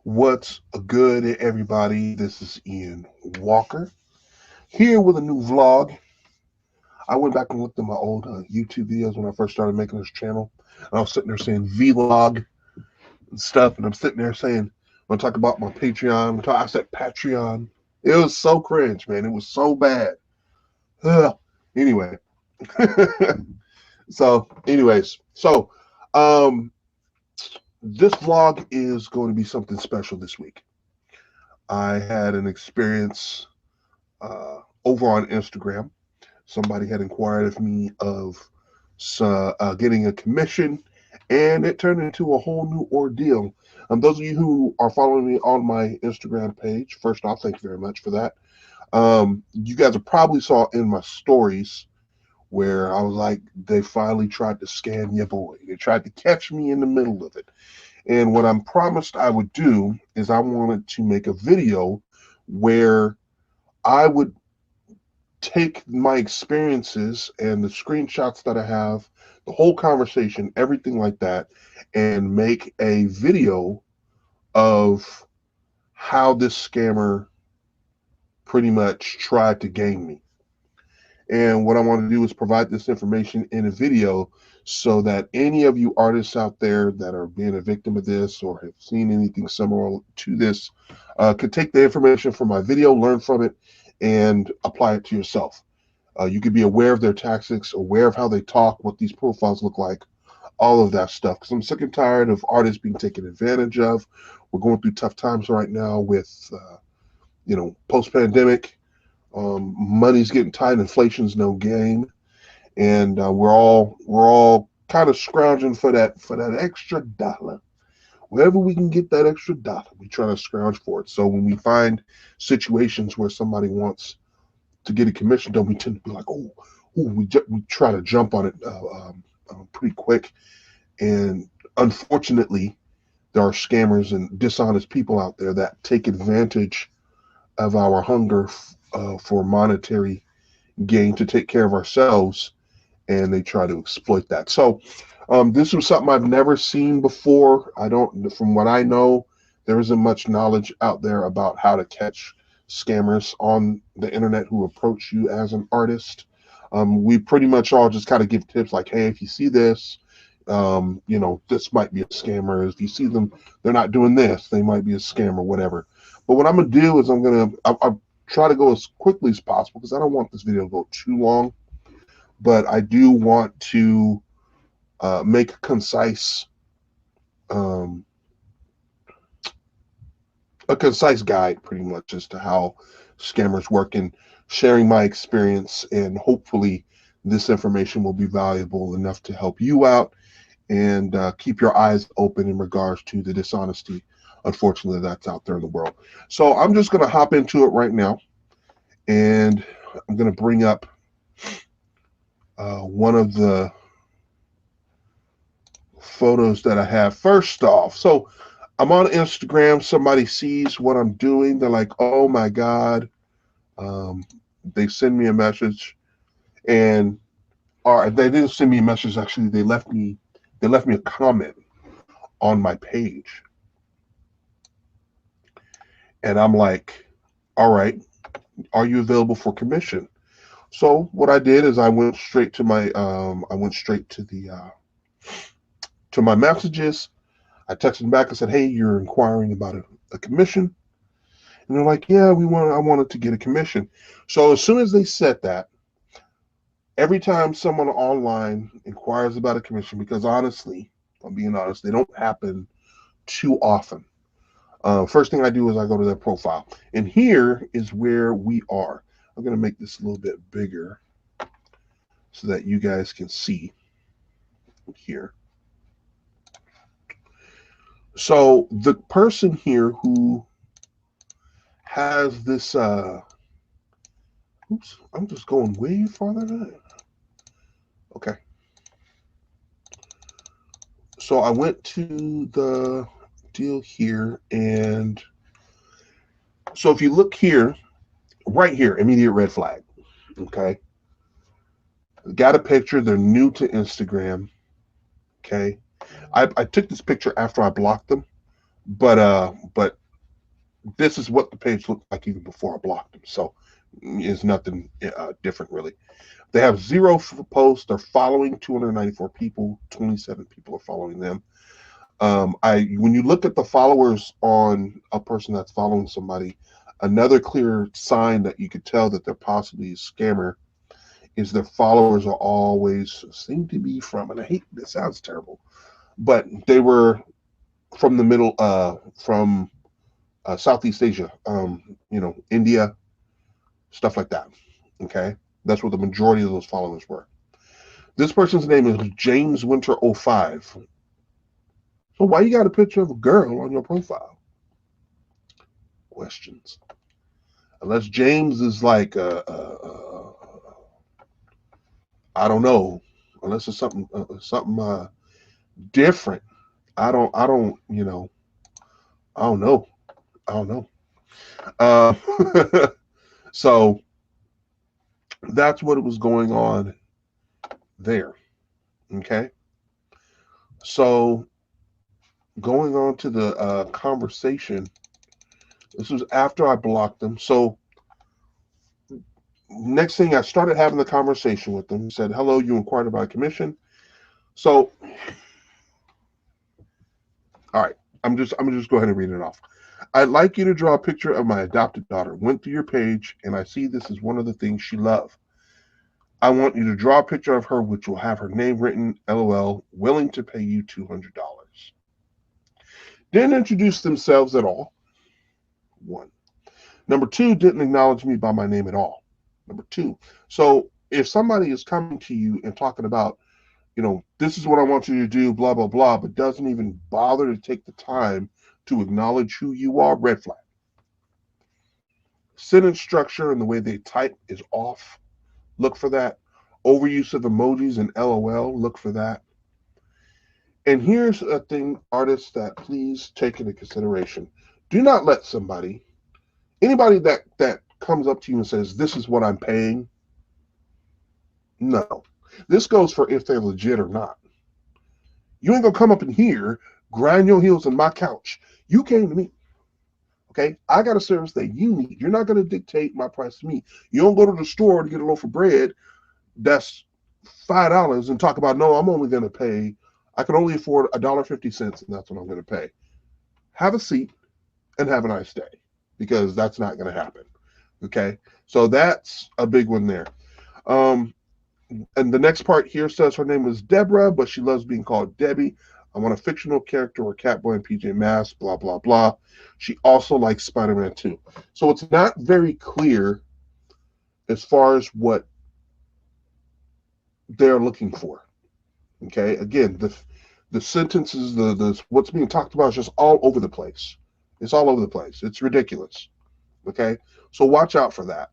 What's good, everybody? This is Ian Walker here with a new vlog. I went back and looked at my old YouTube videos when I first started making this channel, and I was sitting there saying vlog and stuff, and I'm sitting there saying, when I talk about my Patreon, I said Patreon. It was so cringe, man. It was so bad. Ugh. Anyway, so um, this vlog is going to be something special this week. I had an experience over on Instagram. Somebody had inquired of me of getting a commission, and it turned into a whole new ordeal. Those of you who are following me on my Instagram page, first off, thank you very much for that. You guys have probably saw in my stories where I was like, they finally tried to scam your boy. They tried to catch me in the middle of it. And what I'm promised I would do is I wanted to make a video where I would take my experiences and the screenshots that I have, the whole conversation, everything like that, and make a video of how this scammer pretty much tried to game me. And what I want to do is provide this information in a video so that any of you artists out there that are being a victim of this or have seen anything similar to this could take the information from my video, learn from it, and apply it to yourself. You could be aware of their tactics, aware of how they talk, what these profiles look like, all of that stuff. Because I'm sick and tired of artists being taken advantage of. We're going through tough times right now with, post-pandemic. Money's getting tight, inflation's no game, and we're all kind of scrounging for that extra dollar. Wherever we can get that extra dollar, we try to scrounge for it. So when we find situations where somebody wants to get a commission done, we tend to be like, we try to jump on it pretty quick. And unfortunately, there are scammers and dishonest people out there that take advantage of our hunger for monetary gain to take care of ourselves, and they try to exploit that. So this was something I've never seen before. From what I know, there isn't much knowledge out there about how to catch scammers on the internet who approach you as an artist. We pretty much all just kind of give tips like, hey, if you see this, this might be a scammer. If you see them, they're not doing this, they might be a scammer, whatever. But what I'm going to do is I'll try to go as quickly as possible because I don't want this video to go too long. But I do want to make um, a concise guide pretty much as to how scammers work and sharing my experience, and hopefully this information will be valuable enough to help you out and keep your eyes open in regards to the dishonesty, unfortunately, that's out there in the world. So I'm just going to hop into it right now, and I'm going to bring up one of the photos that I have. First off, so I'm on Instagram. Somebody sees what I'm doing. They're like, "Oh my God!" They send me a message, or they didn't send me a message. Actually, they left me a comment on my page, and I'm like, "All right, are you available for commission?" So what I did is I went straight to my messages. I texted them back and said, "Hey, you're inquiring about a commission." And they're like, "Yeah, I wanted to get a commission." So as soon as they said that, every time someone online inquires about a commission, because honestly, if I'm being honest, they don't happen too often. First thing I do is I go to their profile. And here is where we are. I'm going to make this a little bit bigger so that you guys can see here. So the person here who has this, oops, I'm just going way farther than that. Okay. So I went to the deal here, and so if you look here, right here, immediate red flag. Okay. Got a picture. They're new to Instagram. Okay. I took this picture after I blocked them. But this is what the page looked like even before I blocked them. So it's nothing different really. They have zero posts. They're following 294 people. 27 people are following them. When you look at the followers on a person that's following somebody, another clear sign that you could tell that they're possibly a scammer is their followers are always seem to be from, and I hate this sounds terrible, but they were from the middle, from Southeast Asia, India, stuff like that. Okay, that's what the majority of those followers were. This person's name is James Winter 05. So why you got a picture of a girl on your profile? Questions. Unless James is like, I don't know. Unless it's something different. I don't, I don't know. I don't know. Uh, so that's what was going on there. Okay. So going on to the conversation, this was after I blocked them. So next thing, I started having the conversation with them. Said, "Hello, you inquired about a commission." So, all right, I'm just go ahead and read it off. I'd like you to draw a picture of my adopted daughter. Went through your page, and I see this is one of the things she loved. I want you to draw a picture of her, which will have her name written. LOL. Willing to pay you $200. Didn't introduce themselves at all. One. Number two, didn't acknowledge me by my name at all. Number two. So if somebody is coming to you and talking about, this is what I want you to do, blah, blah, blah, but doesn't even bother to take the time to acknowledge who you are, red flag. Sentence structure and the way they type is off. Look for that. Overuse of emojis and LOL, look for that. And here's a thing, artists, that please take into consideration. Do not let anybody that comes up to you and says, this is what I'm paying. No. This goes for if they're legit or not. You ain't gonna come up in here, grind your heels on my couch. You came to me. Okay? I got a service that you need. You're not gonna dictate my price to me. You don't go to the store to get a loaf of bread that's $5 and talk about, no, I'm only gonna pay, I can only afford $1.50, and that's what I'm gonna pay. Have a seat and have a nice day, because that's not gonna happen. Okay? So that's a big one there. And the next part here says her name is Deborah, but she loves being called Debbie. I want a fictional character or Catboy and PJ Masks, blah, blah, blah. She also likes Spider-Man 2. So it's not very clear as far as what they're looking for. Okay? Again, the sentences, the what's being talked about is just all over the place. It's all over the place. It's ridiculous. Okay? So watch out for that.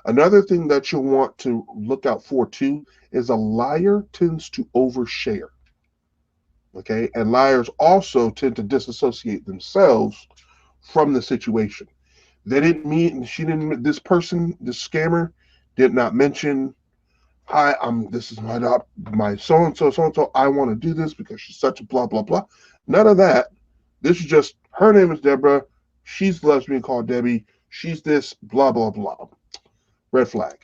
Another thing that you'll want to look out for too is a liar tends to overshare. Okay, and liars also tend to disassociate themselves from the situation. They didn't mean, this person, this scammer did not mention, hi, this is my so-and-so, I want to do this because she's such a blah, blah, blah. None of that. This is just, her name is Deborah. She's loves being called Debbie. She's this, blah, blah, blah. Red flag.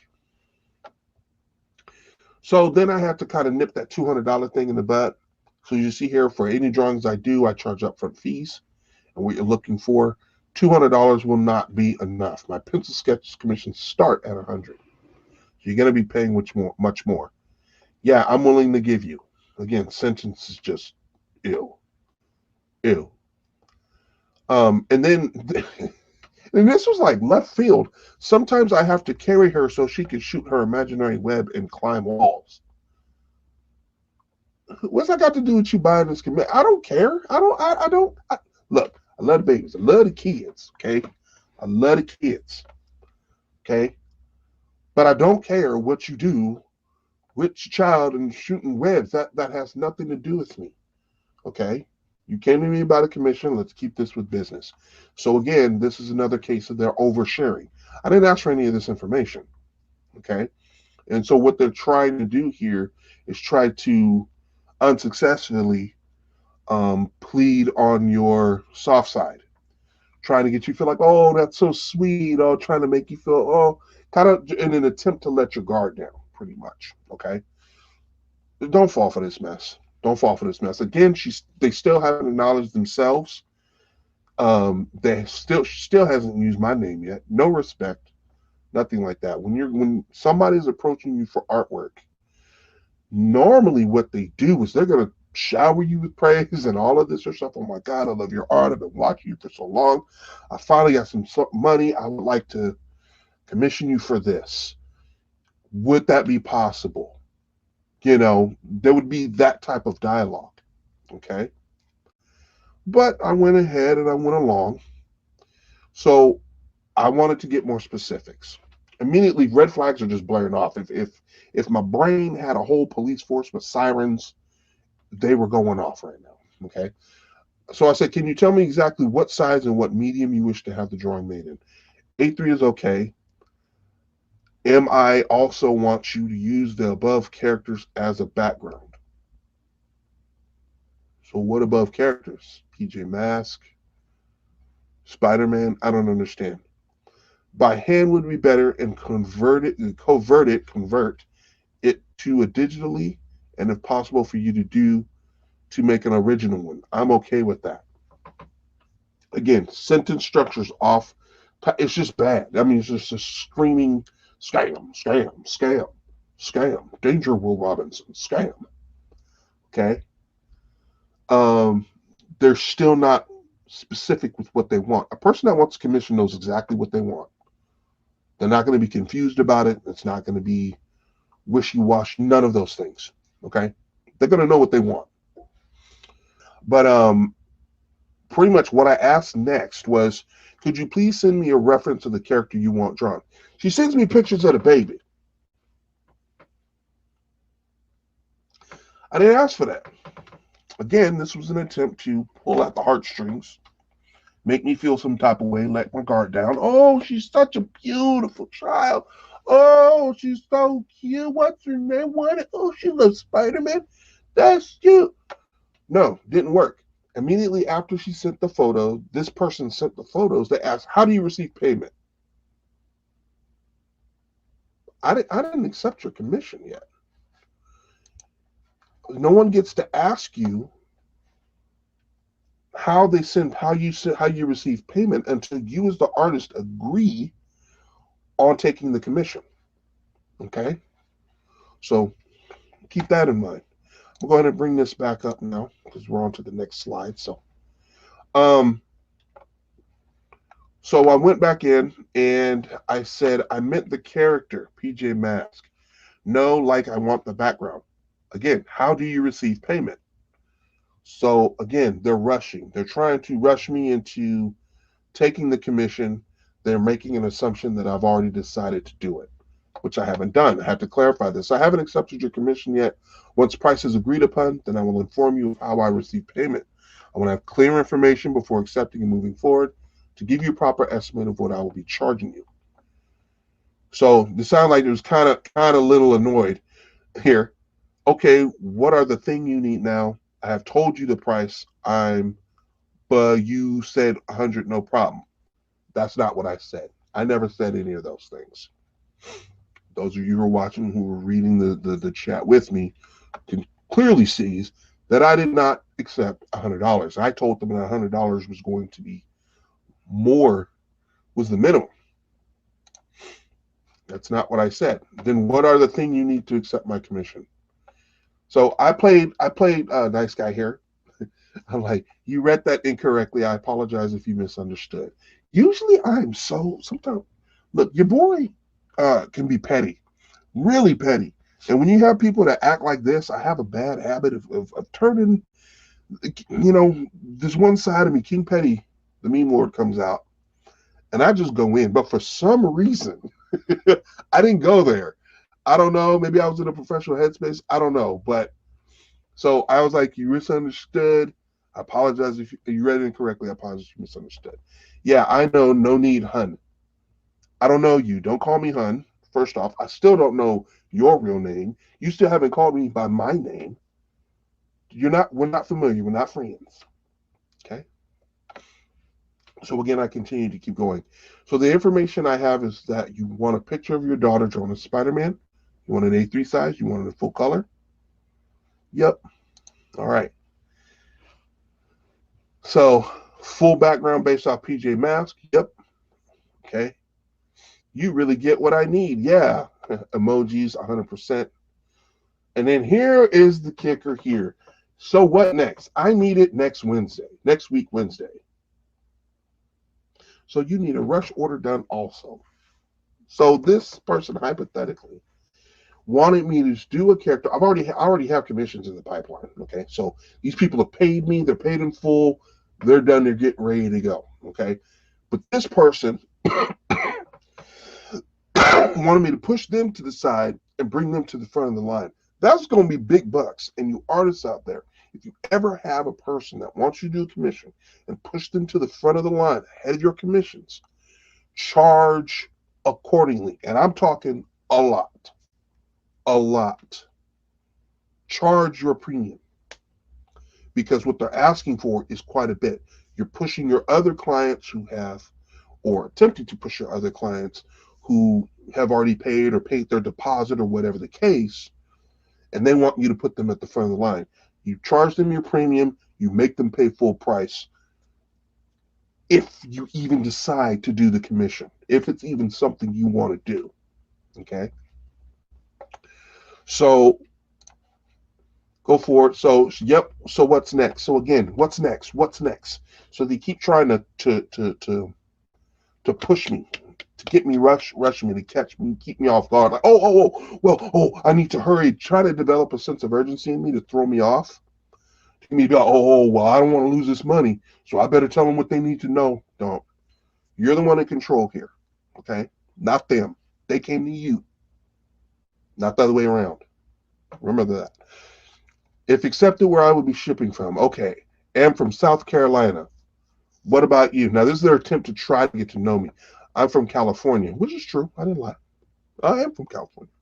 So then I have to kind of nip that $200 thing in the butt. So you see here, for any drawings I do, I charge upfront fees. And what you're looking for, $200 will not be enough. My pencil sketch commissions start at $100. So you're going to be paying much more. Yeah, I'm willing to give you. Again, sentence is just ew. Ew. And then... And this was like left field. Sometimes I have to carry her so she can shoot her imaginary web and climb walls. What's that got to do with you buying this commit? I don't care. Look, I love the babies. I love the kids. Okay. I love the kids. Okay. But I don't care what you do with your child and shooting webs. That has nothing to do with me. Okay. You came to me about a commission. Let's keep this with business. So again, this is another case of their oversharing. I didn't ask for any of this information. Okay. And so what they're trying to do here is try to unsuccessfully plead on your soft side, trying to get you to feel like, oh, that's so sweet, oh, trying to make you feel, oh, kind of in an attempt to let your guard down, pretty much. Okay, don't fall for this mess. Don't fall for this mess. Again, they still haven't acknowledged themselves. They still hasn't used my name yet. No respect, nothing like that. When somebody's approaching you for artwork, normally what they do is they're gonna shower you with praise and all of this or stuff. Oh my God, I love your art. I've been watching you for so long. I finally got some money. I would like to commission you for this. Would that be possible? There would be that type of dialogue. Okay. But I went ahead and I went along. So I wanted to get more specifics. Immediately, red flags are just blaring off. If my brain had a whole police force with sirens, they were going off right now. Okay. So I said, can you tell me exactly what size and what medium you wish to have the drawing made in? A3 is okay. MI also wants you to use the above characters as a background. So what above characters? PJ Mask, Spider-Man? I don't understand. By hand would be better, and convert it to a digitally, and if possible for you to make an original one. I'm okay with that. Again, sentence structure's off. It's just bad. I mean, it's just a screaming scam, scam, scam, scam. Danger, Will Robinson, scam. Okay. Um, they're still not specific with what they want. A person that wants commission knows exactly what they want. They're not going to be confused about it. It's not going to be wishy-washy. None of those things. Okay. They're going to know what they want. But pretty much what I asked next was, could you please send me a reference of the character you want drawn? She sends me pictures of the baby. I didn't ask for that. Again, this was an attempt to pull at the heartstrings, make me feel some type of way, let my guard down. Oh, she's such a beautiful child. Oh, she's so cute. What's her name? What? Oh, she loves Spider-Man. That's cute. No, didn't work. Immediately after she sent the photo, this person sent the photos. They asked, how do you receive payment? I didn't accept your commission yet. No one gets to ask you how you receive payment until you as the artist agree on taking the commission. Okay? So keep that in mind. We'll go ahead and bring this back up now because we're on to the next slide. Um, so I went back in and I said I meant the character, PJ Mask. No, like I want the background. Again, how do you receive payment? So again, they're rushing. They're trying to rush me into taking the commission. They're making an assumption that I've already decided to do it, which I haven't done. I have to clarify this. I haven't accepted your commission yet. Once price is agreed upon, then I will inform you of how I receive payment. I want to have clear information before accepting and moving forward to give you a proper estimate of what I will be charging you. So it sounded like it was kind of a little annoyed here. Okay, what are the thing you need now? I have told you the price. But you said 100, no problem. That's not what I said. I never said any of those things. Those of you who are watching, who were reading the chat with me, can clearly see that I did not accept $100. I told them that $100 was going to be more, was the minimum. That's not what I said. Then what are the things you need to accept my commission? So I played nice guy here. I'm like, you read that incorrectly. I apologize if you misunderstood. Usually I'm sometimes, look, your boy can be petty, really petty. And when you have people that act like this, I have a bad habit of turning, there's one side of me, King Petty, the meme lord comes out, and I just go in. But for some reason, I didn't go there. I don't know. Maybe I was in a professional headspace. I don't know. But so I was like, you misunderstood. I apologize if you read it incorrectly. I apologize if you misunderstood. Yeah, I know. No need, hun. I don't know you. Don't call me hun. First off, I still don't know your real name. You still haven't called me by my name. we're not familiar. We're not friends. Okay. So again, I continue to keep going. So the information I have is that you want a picture of your daughter drawn as Spider-Man. You want an A3 size. You want it in full color. Yep. All right. So full background based off PJ Masks. Yep. Okay. You really get what I need. Yeah. Emojis, 100%. And then here is the kicker here. So what next? I need it next week, Wednesday. So you need a rush order done also. So this person hypothetically wanted me to do a character. I already have commissions in the pipeline. Okay. So these people have paid me, they're paid in full, they're done, they're getting ready to go. Okay. But this person wanted me to push them to the side and bring them to the front of the line. That's going to be big bucks. And you artists out there, if you ever have a person that wants you to do a commission and push them to the front of the line ahead of your commissions, charge accordingly. And I'm talking a lot. A lot. Charge your premium. Because what they're asking for is quite a bit. You're pushing your other clients who have, or attempting to push your other clients who have already paid or paid their deposit or whatever the case, and they want you to put them at the front of the line. You charge them your premium, you make them pay full price if you even decide to do the commission, if it's even something you want to do. Okay? So go for it. So yep. So what's next? So again, what's next? What's next? So they keep trying to push me, to get me rush me, to catch me, keep me off guard. Like, I need to hurry. Try to develop a sense of urgency in me to throw me off. To me to be like, well, I don't want to lose this money, so I better tell them what they need to know. Don't. You're the one in control here. Okay? Not them. They came to you. Not the other way around. Remember that. If accepted, where I would be shipping from. Okay. Am from South Carolina. What about you? Now, this is their attempt to try to get to know me. I'm from California, which is true. I didn't lie. I am from California.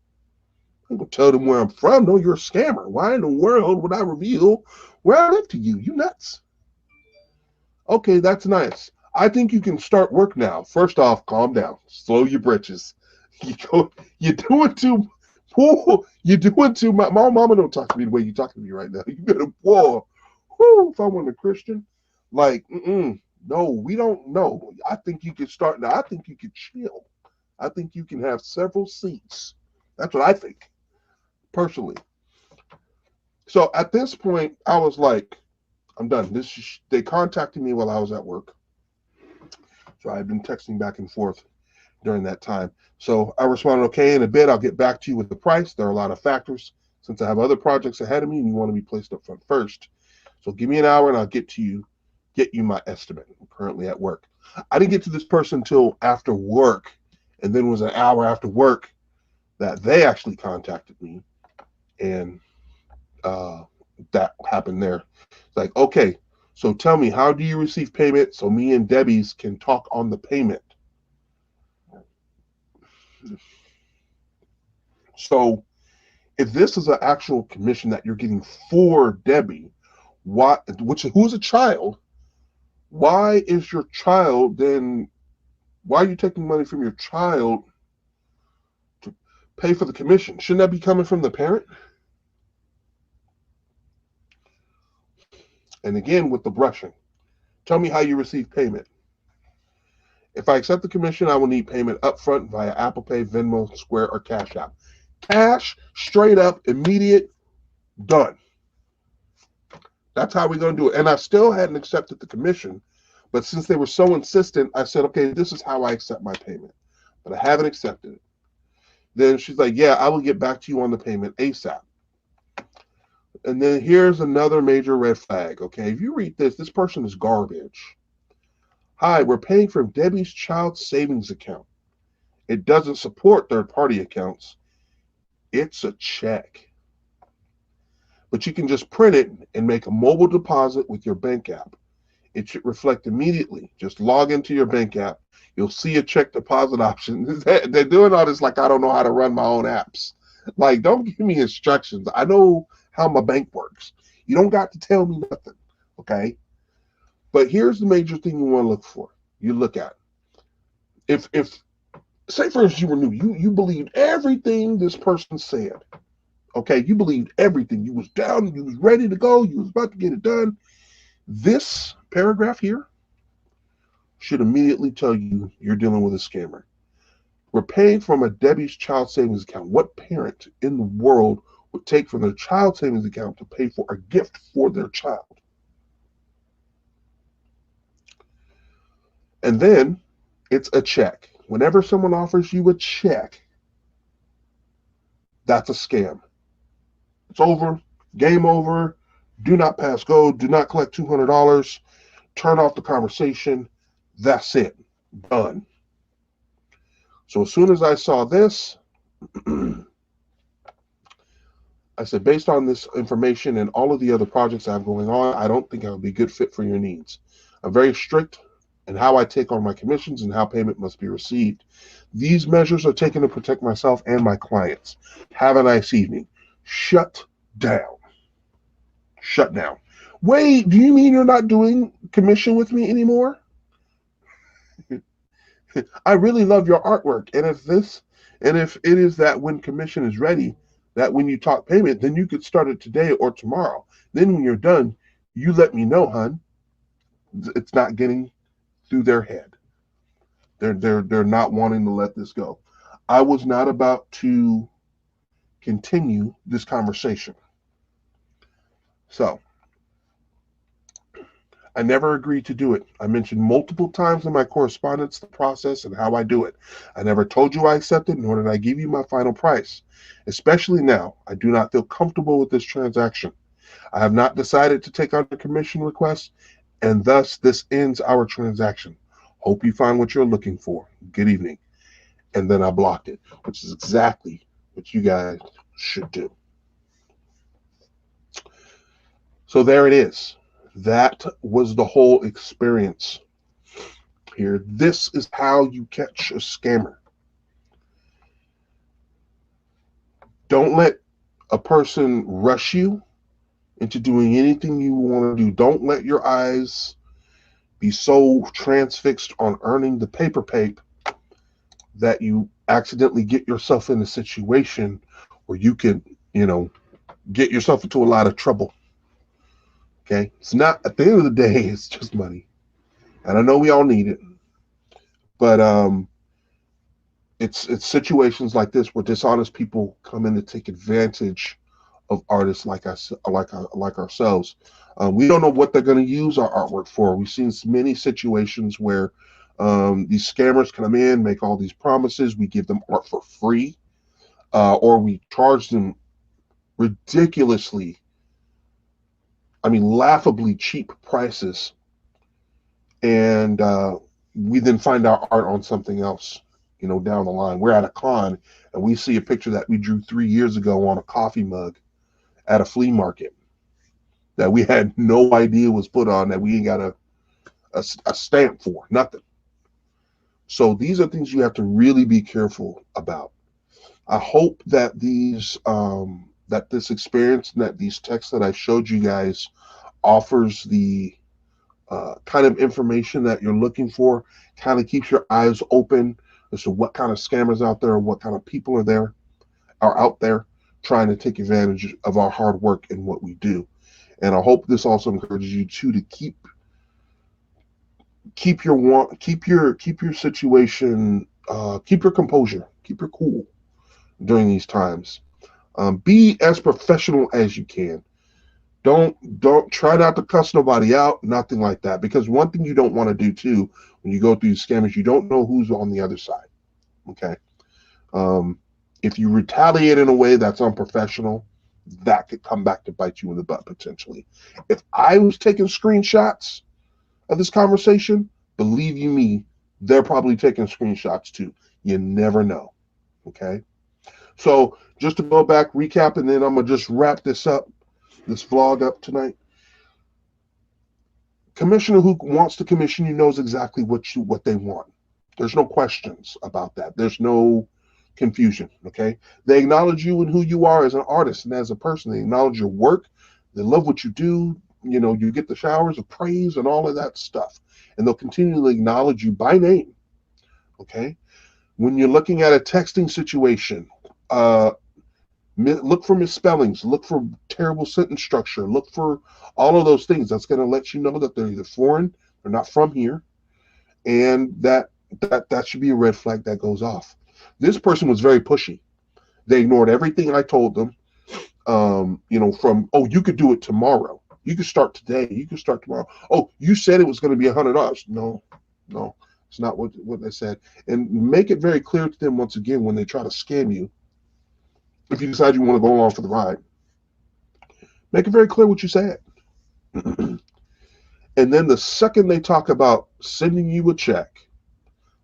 I'm going to tell them where I'm from. No, you're a scammer. Why in the world would I reveal where I live to you? You nuts. Okay, that's nice. I think you can start work now. First off, calm down. Slow your britches. You're doing too. Whoa, you're doing too much. My mama don't talk to me the way you're talking to me right now. You better, whoa. If I want a Christian, like, no, we don't know. I think you can start now. I think you can chill. I think you can have several seats. That's what I think, personally. So at this point, I was like, I'm done. They contacted me while I was at work. So I've been texting back and forth during that time. So I responded, okay, in a bit, I'll get back to you with the price. There are a lot of factors. Since I have other projects ahead of me and you want to be placed up front first. So give me an hour and I'll get you my estimate. I'm currently at work. I didn't get to this person until after work. And then it was an hour after work that they actually contacted me. And that happened there. It's like, okay, so tell me, how do you receive payment so me and Debbie's can talk on the payment? So if this is an actual commission that you're getting for Debbie, who's a child, why is your child then, why are you taking money from your child to pay for the commission? Shouldn't that be coming from the parent? And again, with the brushing, tell me how you receive payment. If I accept the commission, I will need payment upfront via Apple Pay, Venmo, Square, or Cash App. Cash, straight up, immediate, done. That's how we're going to do it. And I still hadn't accepted the commission, but since they were so insistent, I said, okay, this is how I accept my payment. But I haven't accepted it. Then she's like, yeah, I will get back to you on the payment ASAP. And then here's another major red flag, okay? If you read this person is garbage. Hi, we're paying from Debbie's child savings account. It doesn't support third-party accounts. It's a check. But you can just print it and make a mobile deposit with your bank app. It should reflect immediately. Just log into your bank app. You'll see a check deposit option. They're doing all this like I don't know how to run my own apps. Like, don't give me instructions. I know how my bank works. You don't got to tell me nothing, okay? But here's the major thing you want to look for. You look at if say for instance you were new, you believed everything this person said. Okay, you believed everything. You was down, you was ready to go, you was about to get it done. This paragraph here should immediately tell you you're dealing with a scammer. We're paying from a Debbie's child savings account. What parent in the world would take from their child savings account to pay for a gift for their child? And then it's a check. Whenever someone offers you a check, that's a scam. It's over, game over. Do not pass go. Do not collect $200. Turn off the conversation. That's it. Done. So as soon as I saw this, I said, based on this information and all of the other projects I have going on, I don't think I would be a good fit for your needs. I'm very strict in how I take on my commissions and how payment must be received. These measures are taken to protect myself and my clients. Have a nice evening. Shut down. Shut down. Wait, do you mean you're not doing commission with me anymore? I really love your artwork. And if it is that when commission is ready, that when you talk payment, then you could start it today or tomorrow. Then when you're done, you let me know, hon. It's not getting through their head. They're not wanting to let this go. I was not about to continue this conversation. So I never agreed to do it. I mentioned multiple times in my correspondence the process and how I do it. I never told you I accepted, nor did I give you my final price. Especially now, I do not feel comfortable with this transaction. I have not decided to take on a commission request, and thus this ends our transaction. Hope you find what you're looking for. Good evening. And then I blocked it, which is exactly what you guys should do. So there it is. That was the whole experience here. This is how you catch a scammer. Don't let a person rush you into doing anything you want to do. Don't let your eyes be so transfixed on earning the paper that you accidentally get yourself in a situation where you can, get yourself into a lot of trouble. Okay? It's not, at the end of the day, it's just money. And I know we all need it. But it's situations like this where dishonest people come in to take advantage of artists like us, like ourselves. We don't know what they're going to use our artwork for. We've seen many situations where these scammers come in, make all these promises. We give them art for free, or we charge them ridiculously, laughably cheap prices, and we then find our art on something else, down the line. We're at a con and we see a picture that we drew 3 years ago on a coffee mug at a flea market that we had no idea was put on, that we ain't got a stamp for, nothing. So these are things you have to really be careful about. I hope that this experience and that these texts that I showed you guys offers the kind of information that you're looking for, kind of keeps your eyes open as to what kind of scammers out there, what kind of people are out there trying to take advantage of our hard work and what we do. And I hope this also encourages you to keep your situation, keep your composure, keep your cool during these times. Be as professional as you can. Don't try not to cuss nobody out, nothing like that. Because one thing you don't want to do too, when you go through these scammers, you don't know who's on the other side. Okay. If you retaliate in a way that's unprofessional, that could come back to bite you in the butt potentially. If I was taking screenshots of this conversation, believe you me, they're probably taking screenshots too. You never know. Okay. So just to go back, recap, and then I'm going to just wrap this vlog up tonight. Commissioner who wants to commission you knows exactly what they want. There's no questions about that. There's no confusion, okay? They acknowledge you and who you are as an artist and as a person. They acknowledge your work. They love what you do. You get the showers of praise and all of that stuff. And they'll continually acknowledge you by name. Okay? When you're looking at a texting situation, look for misspellings, look for terrible sentence structure, look for all of those things. That's going to let you know that they're either foreign, they're not from here, and that should be a red flag that goes off. This person was very pushy. They ignored everything I told them. From, oh, you could do it tomorrow. You could start today. You could start tomorrow. Oh, you said it was going to be $100. No, it's not what they said. And make it very clear to them once again when they try to scam you. If you decide you want to go along for the ride, make it very clear what you said. And then the second they talk about sending you a check,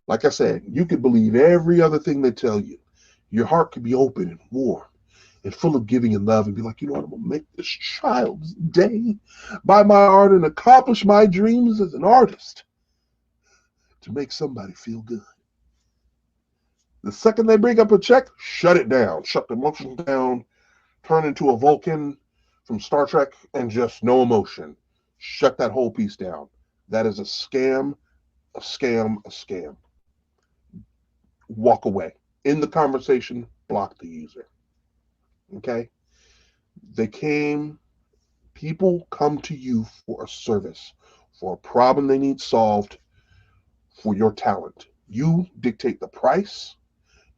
like I said, you could believe every other thing they tell you. Your heart could be open and warm and full of giving and love and be like, you know what, I'm going to make this child's day by my art and accomplish my dreams as an artist to make somebody feel good. The second they bring up a check, shut it down. Shut the emotions down. Turn into a Vulcan from Star Trek and just no emotion. Shut that whole piece down. That is a scam, a scam, a scam. Walk away. In the conversation, block the user. Okay? People come to you for a service, for a problem they need solved, for your talent. You dictate the price.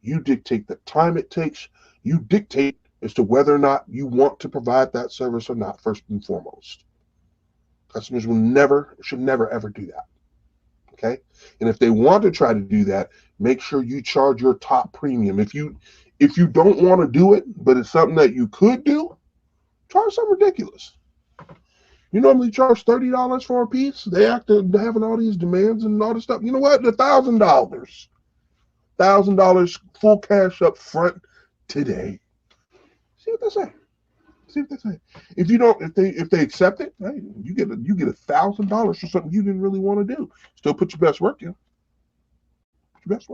You dictate the time it takes. You dictate as to whether or not you want to provide that service or not, first and foremost. Customers should never, ever do that. Okay? And if they want to try to do that, make sure you charge your top premium. If you don't want to do it, but it's something that you could do, charge something ridiculous. You normally charge $30 for a piece. They having all these demands and all this stuff. You know what? $1,000. $1,000 full cash up front today. See what they say. If they accept it, hey, you get $1,000 for something you didn't really want to do. Still put your best work in. But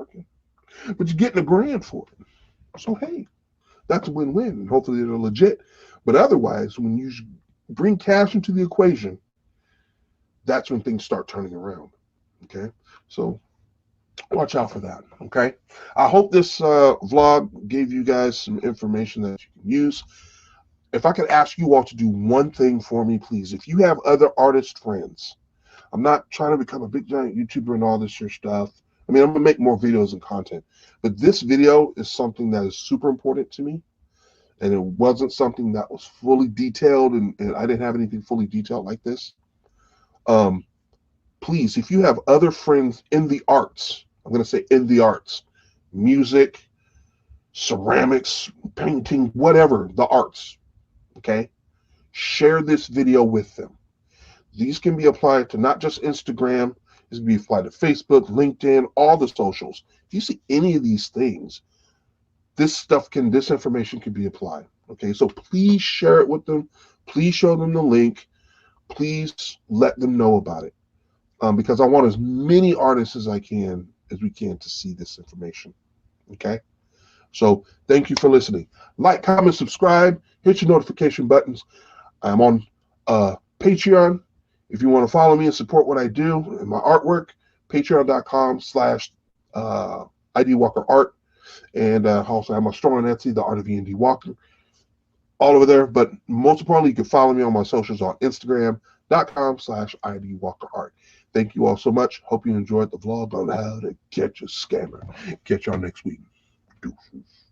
you're getting $1,000 for it. So hey, that's a win-win, and hopefully they're legit. But otherwise, when you bring cash into the equation, that's when things start turning around. Okay, so watch out for that. Okay, I hope this vlog gave you guys some information that you can use. If I could ask you all to do one thing for me, please. If you have other artist friends, I'm not trying to become a big giant YouTuber and all this your stuff. I mean, I'm gonna make more videos and content, but this video is something that is super important to me, and it wasn't something that was fully detailed, and I didn't have anything fully detailed like this. Please, if you have other friends in the arts, I'm gonna say in the arts, music, ceramics, painting, whatever, the arts, okay, share this video with them. These can be applied to not just Instagram. This can be applied to Facebook, LinkedIn, all the socials. If you see any of these things, this information can be applied. Okay, so please share it with them. Please show them the link. Please let them know about it, because I want as many artists as we can to see this information. Okay, so thank you for listening. Like, comment, subscribe, hit your notification buttons. I'm on Patreon. If you want to follow me and support what I do and my artwork, patreon.com/IDWalkerArt. And I also have my store on Etsy, The Art of E&D Walker, all over there. But most importantly, you can follow me on my socials on Instagram.com/IDWalkerArt. Thank you all so much. Hope you enjoyed the vlog on how to catch a scammer. Catch y'all next week. Deuces.